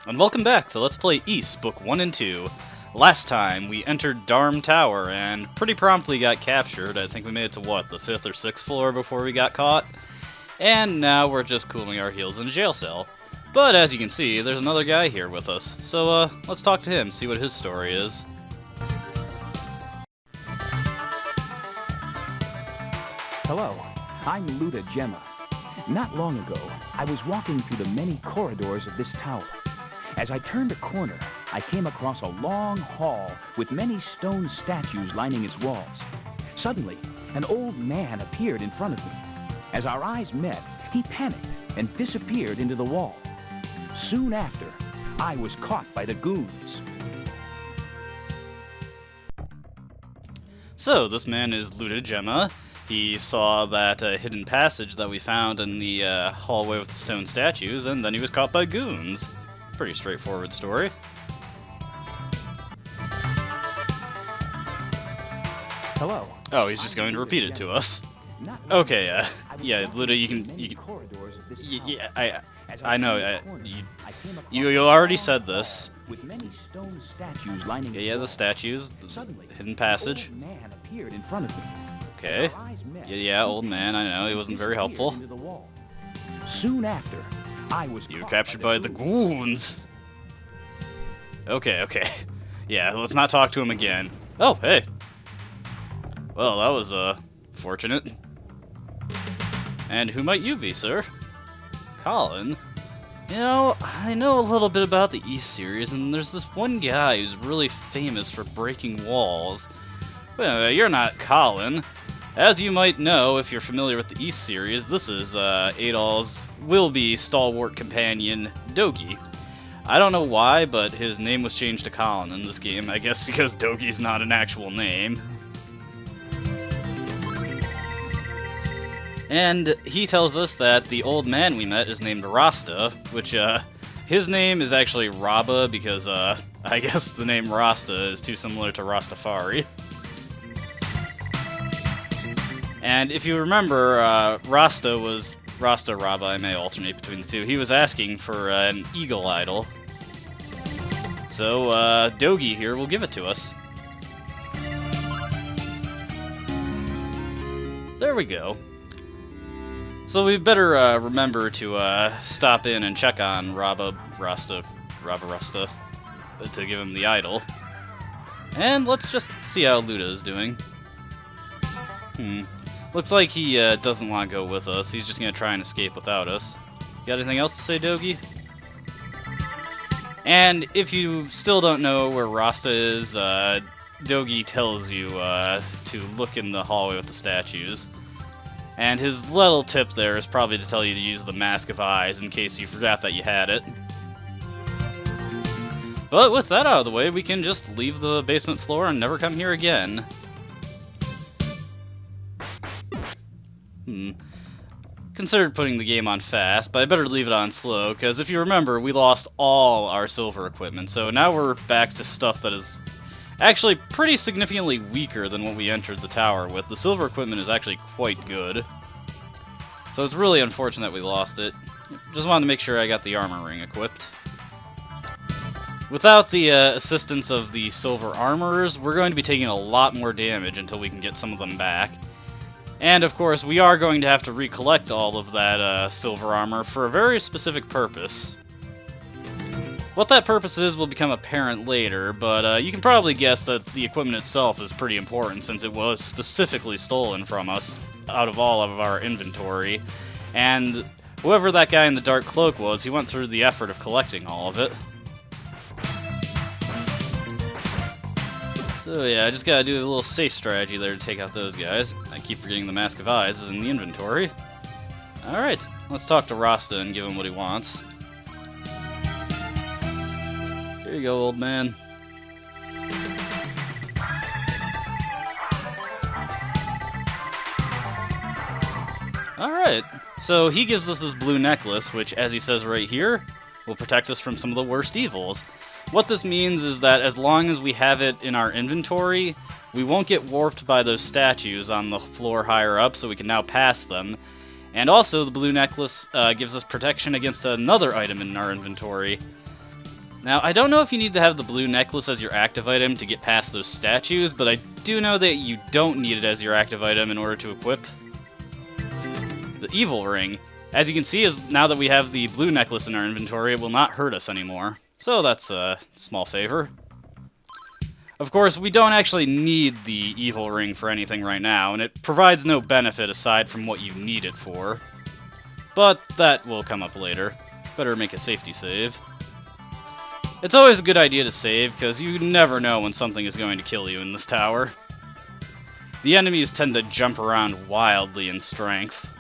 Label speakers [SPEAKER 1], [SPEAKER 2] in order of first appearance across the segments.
[SPEAKER 1] and welcome back to Let's Play East, Book 1 and 2. Last time, we entered Darm Tower, and pretty promptly got captured. I think we made it to, what, the 5th or 6th floor before we got caught? And now we're just cooling our heels in a jail cell. But as you can see, there's another guy here with us. So, let's talk to him, see what his story is.
[SPEAKER 2] Hello, I'm Luda Gemma. Not long ago, I was walking through the many corridors of this tower. As I turned a corner, I came across a long hall with many stone statues lining its walls. Suddenly, an old man appeared in front of me. As our eyes met, he panicked and disappeared into the wall. Soon after, I was caught by the goons.
[SPEAKER 1] So, this man is Luda Gemma. He saw that hidden passage that we found in the hallway with the stone statues, and then he was caught by goons. Pretty straightforward story.
[SPEAKER 2] Hello.
[SPEAKER 1] Oh, he's just going to repeat it to us. Okay, yeah, Luda, you can, yeah, I know, you already said this.
[SPEAKER 2] With many stone statues lining
[SPEAKER 1] Yeah, the statues, the hidden passage.
[SPEAKER 2] An old man appeared in front of me.
[SPEAKER 1] Okay. Yeah, old man, I know, he wasn't very helpful.
[SPEAKER 2] Soon after, I was
[SPEAKER 1] You were captured by the goons. Okay. Yeah, let's not talk to him again. Oh, hey. Well, that was, fortunate. And who might you be, sir? Colin? You know, I know a little bit about the East series, and there's this one guy who's really famous for breaking walls. Well, you're not Colin. As you might know, if you're familiar with the East series, this is Adol's will-be stalwart companion, Dogie. I don't know why, but his name was changed to Colin in this game, I guess because Dogie's not an actual name. And he tells us that the old man we met is named Rasta, which, his name is actually Raba because, I guess the name Rasta is too similar to Rastafari. And if you remember, Rasta, Raba, I may alternate between the two, he was asking for an eagle idol. So, Dogie here will give it to us. There we go. So we better remember to stop in and check on Raba Rasta, to give him the idol. And let's just see how Luda is doing. Looks like he doesn't want to go with us. He's just going to try and escape without us. Got anything else to say, Dogie? And if you still don't know where Rasta is, Dogie tells you to look in the hallway with the statues. And his little tip there is probably to tell you to use the Mask of Eyes in case you forgot that you had it. But with that out of the way, we can just leave the basement floor and never come here again. Considered putting the game on fast, but I better leave it on slow, because if you remember, we lost all our silver equipment, so now we're back to stuff that is actually pretty significantly weaker than what we entered the tower with. The silver equipment is actually quite good. So it's really unfortunate we lost it. Just wanted to make sure I got the armor ring equipped. Without the assistance of the silver armorers, we're going to be taking a lot more damage until we can get some of them back. And of course, we are going to have to recollect all of that silver armor for a very specific purpose. What that purpose is will become apparent later, but you can probably guess that the equipment itself is pretty important since it was specifically stolen from us out of all of our inventory. And whoever that guy in the dark cloak was, he went through the effort of collecting all of it. So yeah, I just gotta do a little safe strategy there to take out those guys. I keep forgetting the Mask of Eyes is in the inventory. Alright, let's talk to Rasta and give him what he wants. Here you go, old man. Alright, so he gives us this blue necklace, which, as he says right here, will protect us from some of the worst evils. What this means is that as long as we have it in our inventory, we won't get warped by those statues on the floor higher up, so we can now pass them. And also, the blue necklace gives us protection against another item in our inventory. Now, I don't know if you need to have the blue necklace as your active item to get past those statues, but I do know that you don't need it as your active item in order to equip the evil ring. As you can see, now that we have the blue necklace in our inventory, it will not hurt us anymore. So that's a small favor. Of course, we don't actually need the evil ring for anything right now, and it provides no benefit aside from what you need it for. But that will come up later. Better make a safety save. It's always a good idea to save, because you never know when something is going to kill you in this tower. The enemies tend to jump around wildly in strength.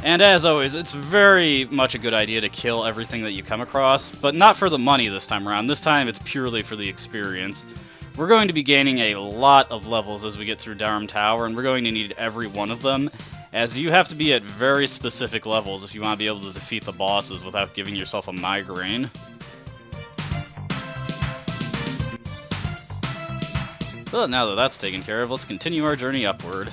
[SPEAKER 1] And as always, it's very much a good idea to kill everything that you come across, but not for the money this time around. This time it's purely for the experience. We're going to be gaining a lot of levels as we get through Darm Tower, and we're going to need every one of them, as you have to be at very specific levels if you want to be able to defeat the bosses without giving yourself a migraine. Well, now that that's taken care of, let's continue our journey upward.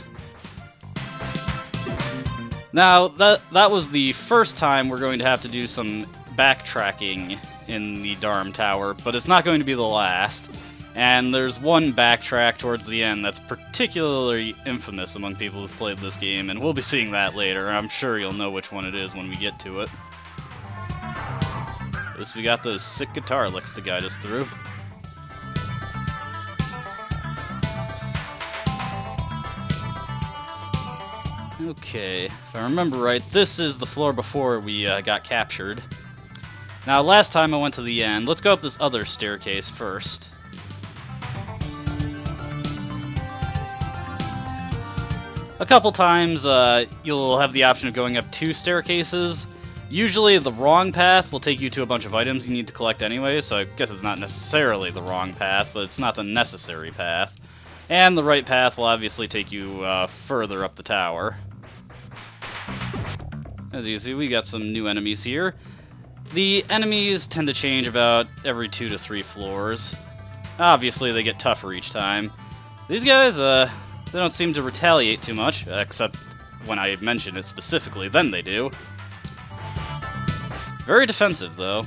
[SPEAKER 1] Now, that was the first time we're going to have to do some backtracking in the Darm Tower, but it's not going to be the last. And there's one backtrack towards the end that's particularly infamous among people who've played this game, and we'll be seeing that later. I'm sure you'll know which one it is when we get to it. At least we got those sick guitar licks to guide us through. Okay, if I remember right, this is the floor before we got captured. Now, last time I went to the end. Let's go up this other staircase first. A couple times, you'll have the option of going up 2 staircases. Usually, the wrong path will take you to a bunch of items you need to collect anyway, so I guess it's not necessarily the wrong path, but it's not the necessary path. And the right path will obviously take you further up the tower. As you can see, we got some new enemies here. The enemies tend to change about every 2 to 3 floors. Obviously, they get tougher each time. These guys, they don't seem to retaliate too much, except when I mention it specifically, then they do. Very defensive, though.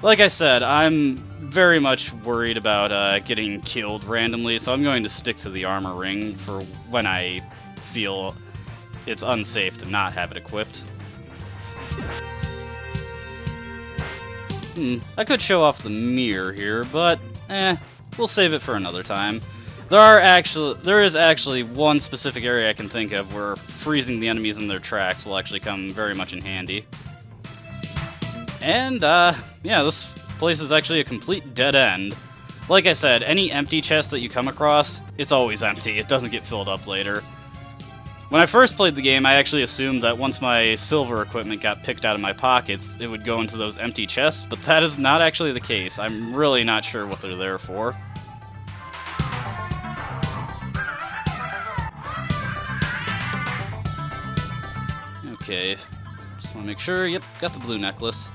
[SPEAKER 1] Like I said, I'm very much worried about getting killed randomly, so I'm going to stick to the armor ring for when I feel it's unsafe to not have it equipped. I could show off the mirror here, but we'll save it for another time. There is actually one specific area I can think of where freezing the enemies in their tracks will actually come very much in handy. And yeah, this place is actually a complete dead end. Like I said, any empty chest that you come across, it's always empty. It doesn't get filled up later. When I first played the game, I actually assumed that once my silver equipment got picked out of my pockets, it would go into those empty chests, but that is not actually the case. I'm really not sure what they're there for. Okay, just want to make sure. Yep, got the blue necklace.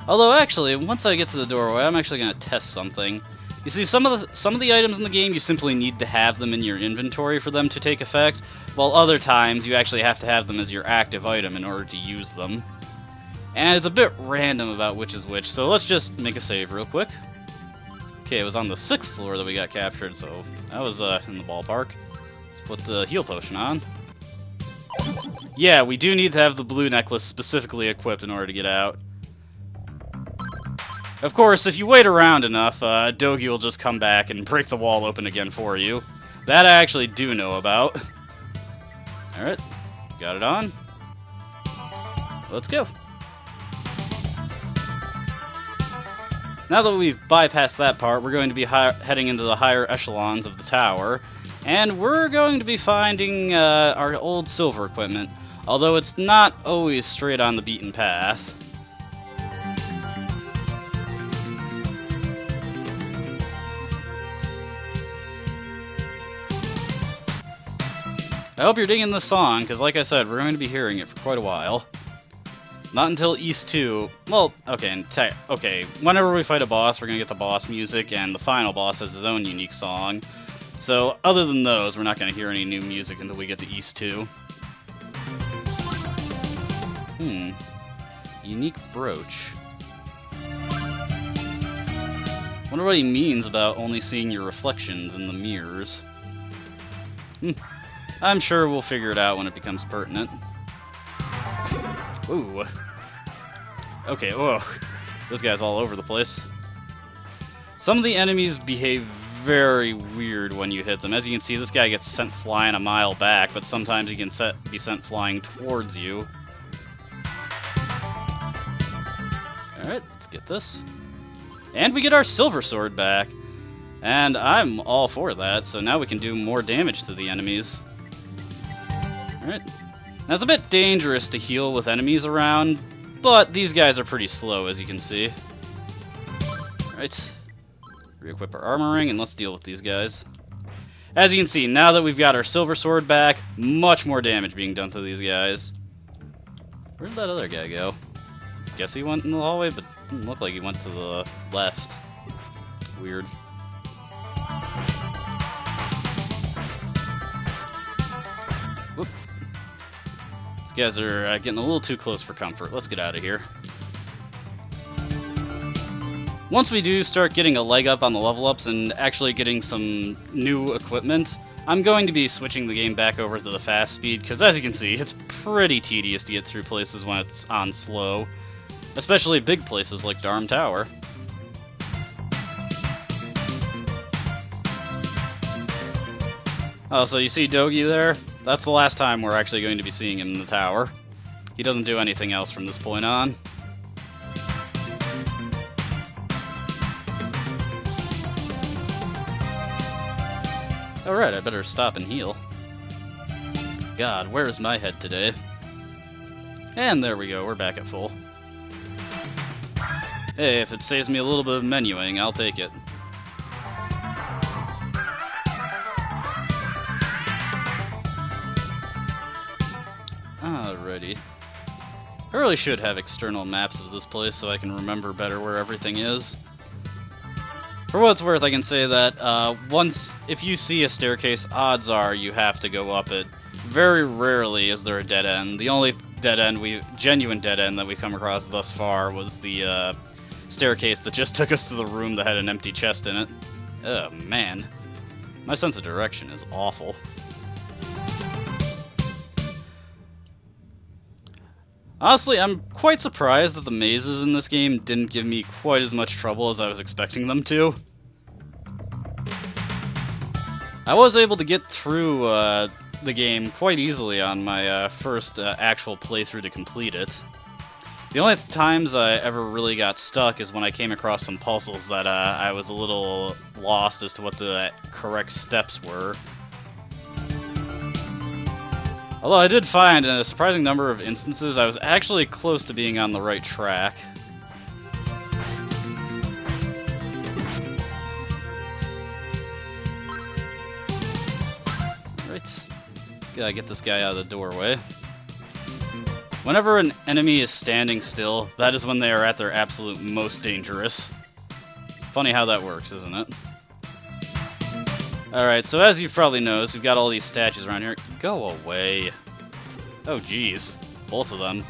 [SPEAKER 1] Although, actually, once I get to the doorway, I'm actually going to test something. You see, some of the items in the game, you simply need to have them in your inventory for them to take effect, while other times you actually have to have them as your active item in order to use them. And it's a bit random about which is which, so let's just make a save real quick. Okay, it was on the 6th floor that we got captured, so that was in the ballpark. Let's put the heal potion on. Yeah, we do need to have the blue necklace specifically equipped in order to get out. Of course, if you wait around enough, Dogie will just come back and break the wall open again for you. That I actually do know about. Alright, got it on. Let's go. Now that we've bypassed that part, we're going to be heading into the higher echelons of the tower, and we're going to be finding our old silver equipment, although it's not always straight on the beaten path. I hope you're digging this song, because like I said, we're going to be hearing it for quite a while. Not until East 2. Well, okay, whenever we fight a boss, we're going to get the boss music, and the final boss has his own unique song. So, other than those, we're not going to hear any new music until we get to East 2. Unique brooch. Wonder what he means about only seeing your reflections in the mirrors. I'm sure we'll figure it out when it becomes pertinent. Ooh. Okay, whoa. This guy's all over the place. Some of the enemies behave very weird when you hit them. As you can see, this guy gets sent flying a mile back, but sometimes he can be sent flying towards you. Alright, let's get this. And we get our silver sword back. And I'm all for that, so now we can do more damage to the enemies. Alright. Now it's a bit dangerous to heal with enemies around, but these guys are pretty slow, as you can see. Alright. Re-equip our armor ring, and let's deal with these guys. As you can see, now that we've got our silver sword back, much more damage being done to these guys. Where did that other guy go? Guess he went in the hallway, but it didn't look like he went to the left. Weird. Whoop. These guys are getting a little too close for comfort. Let's get out of here. Once we do start getting a leg up on the level ups and actually getting some new equipment, I'm going to be switching the game back over to the fast speed, because as you can see, it's pretty tedious to get through places when it's on slow, especially big places like Darm Tower. Oh, so you see Dogie there? That's the last time we're actually going to be seeing him in the tower. He doesn't do anything else from this point on. Alright, I better stop and heal. God, where is my head today? And there we go, we're back at full. Hey, if it saves me a little bit of menuing, I'll take it. Alrighty. I really should have external maps of this place so I can remember better where everything is. For what it's worth, I can say that if you see a staircase, odds are you have to go up it. Very rarely is there a dead end. The only genuine dead end that we've come across thus far was the staircase that just took us to the room that had an empty chest in it. Oh man, my sense of direction is awful. Honestly, I'm quite surprised that the mazes in this game didn't give me quite as much trouble as I was expecting them to. I was able to get through the game quite easily on my first actual playthrough to complete it. The only times I ever really got stuck is when I came across some puzzles that I was a little lost as to what the correct steps were. Although I did find, in a surprising number of instances, I was actually close to being on the right track. Right. Gotta get this guy out of the doorway. Whenever an enemy is standing still, that is when they are at their absolute most dangerous. Funny how that works, isn't it? Alright, so as you've probably noticed, we've got all these statues around here. Go away. Oh, geez. Both of them.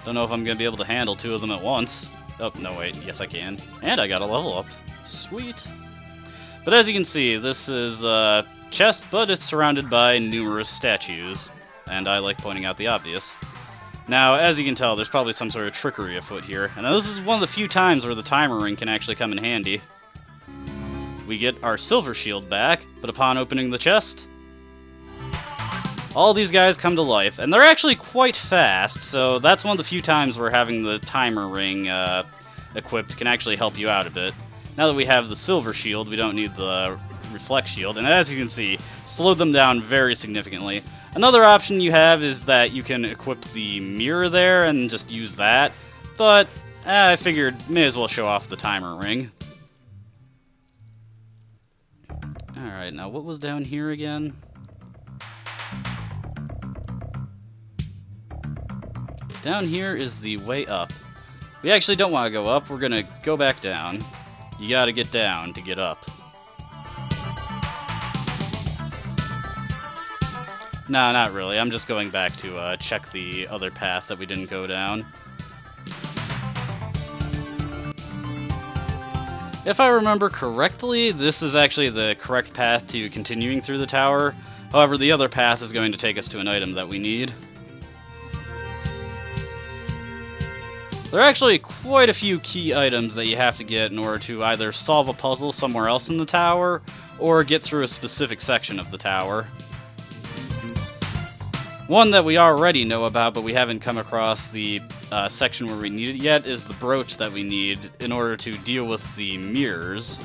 [SPEAKER 1] Don't know if I'm going to be able to handle two of them at once. Oh, no, wait. Yes, I can. And I got a level up. Sweet. But as you can see, this is a chest, but it's surrounded by numerous statues. And I like pointing out the obvious. Now, as you can tell, there's probably some sort of trickery afoot here. And this is one of the few times where the timer ring can actually come in handy. We get our silver shield back, but upon opening the chest, all these guys come to life, and they're actually quite fast, so that's one of the few times where having the timer ring equipped can actually help you out a bit. Now that we have the silver shield, we don't need the reflect shield, and as you can see, slowed them down very significantly. Another option you have is that you can equip the mirror there and just use that, but I figured may as well show off the timer ring. Alright, now what was down here again? Down here is the way up. We actually don't want to go up, we're gonna go back down. You gotta get down to get up. No, not really. I'm just going back to check the other path that we didn't go down. If I remember correctly, this is actually the correct path to continuing through the tower. However, the other path is going to take us to an item that we need. There are actually quite a few key items that you have to get in order to either solve a puzzle somewhere else in the tower, or get through a specific section of the tower. One that we already know about, but we haven't come across the section where we need it yet, is the brooch that we need in order to deal with the mirrors.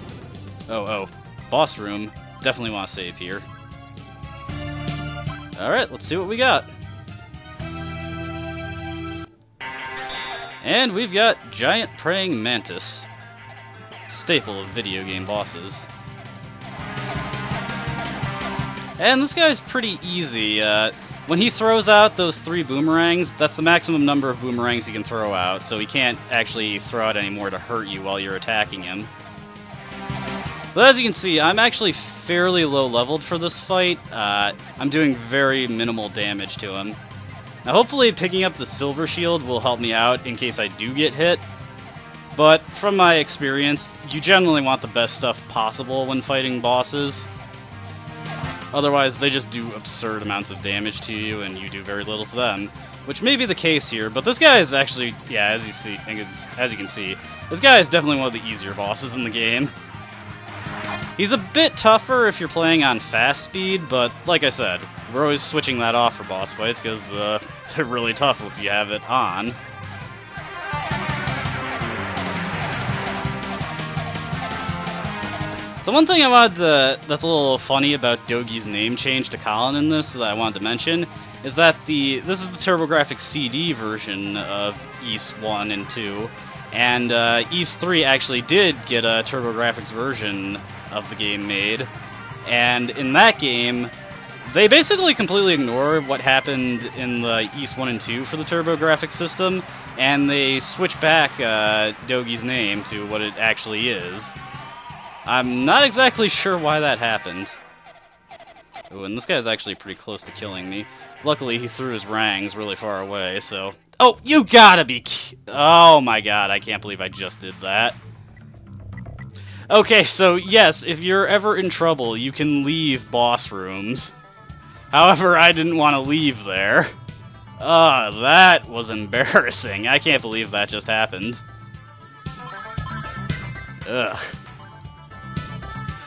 [SPEAKER 1] Oh, boss room. Definitely want to save here. Alright, let's see what we got. And we've got Giant Praying Mantis. Staple of video game bosses. And this guy's pretty easy. When he throws out those 3 boomerangs, that's the maximum number of boomerangs he can throw out, so he can't actually throw out any more to hurt you while you're attacking him. But as you can see, I'm actually fairly low leveled for this fight. I'm doing very minimal damage to him. Now hopefully picking up the silver shield will help me out in case I do get hit. But from my experience, you generally want the best stuff possible when fighting bosses. Otherwise, they just do absurd amounts of damage to you, and you do very little to them. Which may be the case here, but this guy is actually, yeah, as you can see, this guy is definitely one of the easier bosses in the game. He's a bit tougher if you're playing on fast speed, but like I said, we're always switching that off for boss fights because they're really tough if you have it on. So one thing that's a little funny about Dogie's name change to Colin in this that I wanted to mention is that this is the TurboGrafx CD version of Ys 1 and 2, and Ys 3 actually did get a TurboGrafx version of the game made, and in that game, they basically completely ignore what happened in the Ys 1 and 2 for the TurboGrafx system, and they switch back Dogie's name to what it actually is. I'm not exactly sure why that happened. Ooh, and this guy's actually pretty close to killing me. Luckily, he threw his rangs really far away, so... Oh, you gotta be... Oh my god, I can't believe I just did that. Okay, so yes, if you're ever in trouble, you can leave boss rooms. However, I didn't want to leave there. That was embarrassing. I can't believe that just happened. Ugh.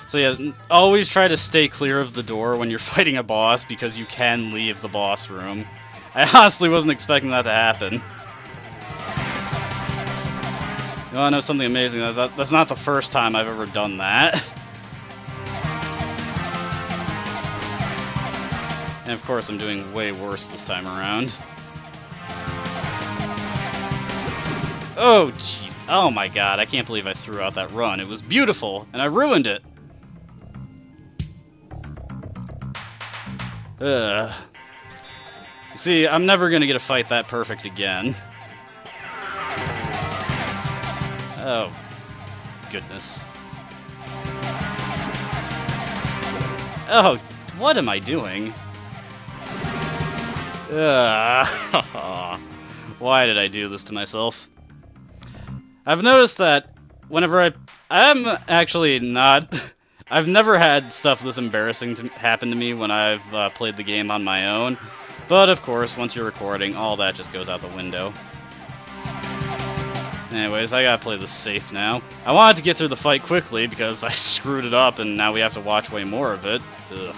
[SPEAKER 1] So yeah, always try to stay clear of the door when you're fighting a boss because you can leave the boss room. I honestly wasn't expecting that to happen. You wanna know something amazing? That's not the first time I've ever done that. And of course I'm doing way worse this time around. Oh jeez. Oh my god, I can't believe I threw out that run. It was beautiful, and I ruined it. See, I'm never gonna get a fight that perfect again. Oh, goodness. Oh, what am I doing? Why did I do this to myself? I've noticed that whenever I'm actually not... I've never had stuff this embarrassing to happen to me when I've played the game on my own. But of course, once you're recording, all that just goes out the window. Anyways, I gotta play this safe now. I wanted to get through the fight quickly because I screwed it up and now we have to watch way more of it. Ugh.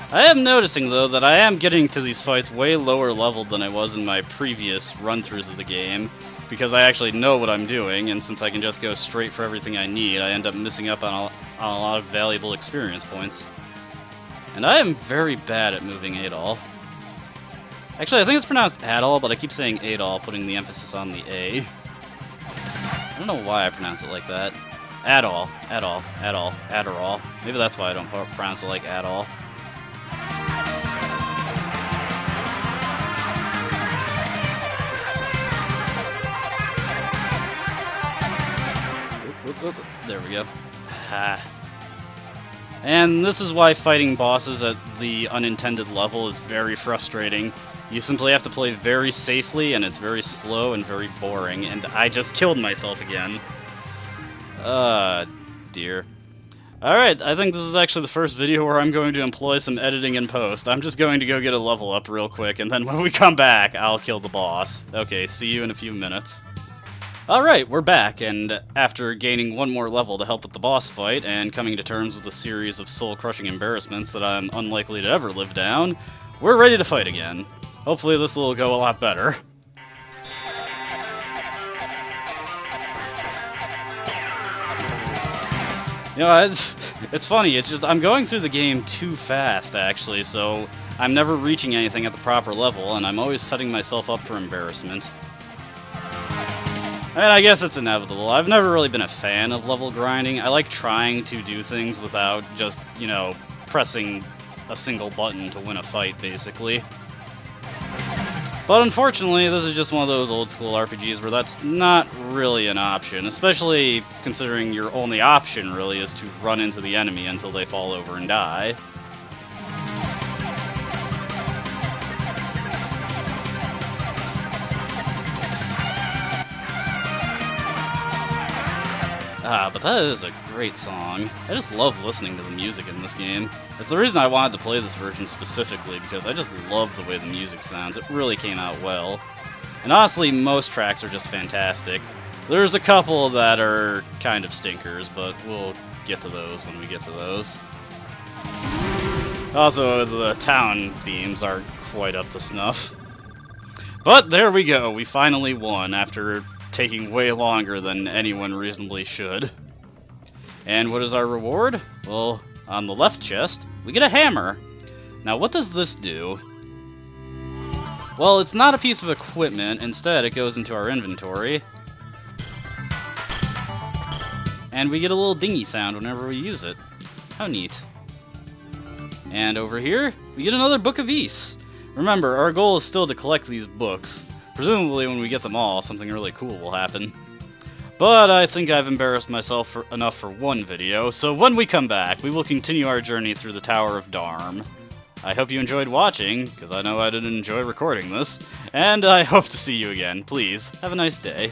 [SPEAKER 1] I am noticing, though, that I am getting to these fights way lower leveled than I was in my previous run-throughs of the game, because I actually know what I'm doing, and since I can just go straight for everything I need, I end up missing up on a lot of valuable experience points. And I am very bad at moving Adol. Actually, I think it's pronounced Adol, but I keep saying Adol, putting the emphasis on the A. I don't know why I pronounce it like that. Adol, Adol, Adol, Adderall. Maybe that's why I don't pronounce it like Adol. There we go. And this is why fighting bosses at the unintended level is very frustrating. You simply have to play very safely, and it's very slow and very boring, and I just killed myself again. Dear. Alright, I think this is actually the first video where I'm going to employ some editing in post. I'm just going to go get a level up real quick, and then when we come back, I'll kill the boss. Okay, see you in a few minutes. Alright, we're back, and after gaining one more level to help with the boss fight, and coming to terms with a series of soul-crushing embarrassments that I'm unlikely to ever live down, we're ready to fight again. Hopefully this will go a lot better. You know, it's funny, it's just I'm going through the game too fast, actually, so I'm never reaching anything at the proper level, and I'm always setting myself up for embarrassment. And I guess it's inevitable. I've never really been a fan of level grinding. I like trying to do things without just, you know, pressing a single button to win a fight, basically. But unfortunately, this is just one of those old school RPGs where that's not really an option, especially considering your only option, really, is to run into the enemy until they fall over and die. But that is a great song. I just love listening to the music in this game. It's the reason I wanted to play this version specifically, because I just love the way the music sounds. It really came out well. And honestly, most tracks are just fantastic. There's a couple that are kind of stinkers, but we'll get to those when we get to those. Also, the town themes aren't quite up to snuff. But there we go, we finally won after taking way longer than anyone reasonably should. And what is our reward? Well, on the left chest, we get a hammer. Now, what does this do? Well, it's not a piece of equipment. Instead, it goes into our inventory. And we get a little dingy sound whenever we use it. How neat. And over here, we get another Book of Ys. Remember, our goal is still to collect these books. Presumably, when we get them all, something really cool will happen. But I think I've embarrassed myself enough for one video, so when we come back, we will continue our journey through the Tower of Darm. I hope you enjoyed watching, because I know I didn't enjoy recording this, and I hope to see you again. Please, have a nice day.